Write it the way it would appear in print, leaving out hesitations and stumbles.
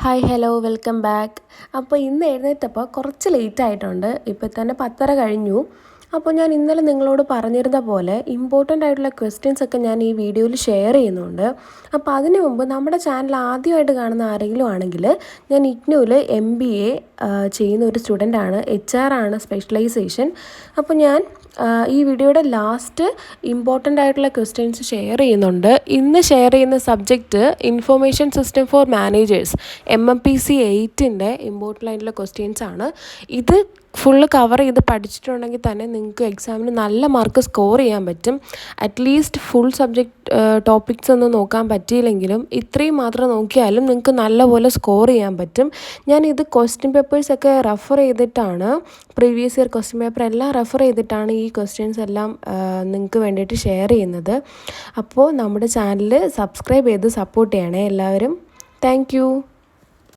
Hi hello welcome back. അപ്പോൾ ഇന്ന് എഴുന്നേറ്റപ്പോൾ കുറച്ച് ലേറ്റ് ആയിട്ടുണ്ട്. ഇപ്പോൾ തന്നെ 10:30 കഴിഞ്ഞു. അപ്പോൾ ഞാൻ ഇന്നലെ നിങ്ങളോട് പറഞ്ഞിരുന്ന പോലെ ഇമ്പോർട്ടൻ്റ് ആയിട്ടുള്ള ക്വസ്റ്റ്യൻസ് ഒക്കെ ഞാൻ ഈ വീഡിയോയിൽ ഷെയർ ചെയ്യുന്നുണ്ട്. അപ്പോൾ അതിനു മുമ്പ് നമ്മുടെ ചാനൽ ആദ്യമായിട്ട് കാണുന്ന ആരെങ്കിലും ആണെങ്കിൽ ഞാൻ ഇഗ്നൂവിൽ MBA ചെയ്യുന്ന ഒരു സ്റ്റുഡൻ്റാണ്. HR ആണ് സ്പെഷ്യലൈസേഷൻ. അപ്പോൾ ഞാൻ ഈ വീഡിയോയുടെ ലാസ്റ്റ് ഇമ്പോർട്ടൻ്റ് ആയിട്ടുള്ള ക്വസ്റ്റ്യൻസ് ഷെയർ ചെയ്യുന്നുണ്ട്. ഇന്ന് ഷെയർ ചെയ്യുന്ന subject information system for managers MMPC 8ൻ്റെ ഇമ്പോർട്ടൻ്റ് ആയിട്ടുള്ള ക്വസ്റ്റ്യൻസ് ആണ്. ഇത് ഫുള്ള് കവർ ചെയ്ത് പഠിച്ചിട്ടുണ്ടെങ്കിൽ തന്നെ നിങ്ങൾക്ക് എക്സാമിന് നല്ല മാർക്ക് സ്കോർ ചെയ്യാൻ പറ്റും. അറ്റ്ലീസ്റ്റ് ഫുൾ സബ്ജക്റ്റ് ടോപ്പിക്സ് ഒന്നും നോക്കാൻ പറ്റിയില്ലെങ്കിലും ഇത്രയും മാത്രം നോക്കിയാലും നിങ്ങൾക്ക് നല്ലപോലെ സ്കോർ ചെയ്യാൻ പറ്റും. ഞാനിത് ക്വസ്റ്റ്യൻ പേപ്പേഴ്സൊക്കെ റെഫർ ചെയ്തിട്ടാണ്, പ്രീവിയസ് ഇയർ ക്വസ്റ്റ്യൻ പേപ്പർ എല്ലാം റെഫർ ചെയ്തിട്ടാണ് ഈ ക്വസ്റ്റ്യൻസ് എല്ലാം നിങ്ങൾക്ക് വേണ്ടിയിട്ട് ഷെയർ ചെയ്യുന്നത്. അപ്പോൾ നമ്മുടെ ചാനൽ സബ്സ്ക്രൈബ് ചെയ്ത് സപ്പോർട്ട് ചെയ്യണേ എല്ലാവരും. താങ്ക്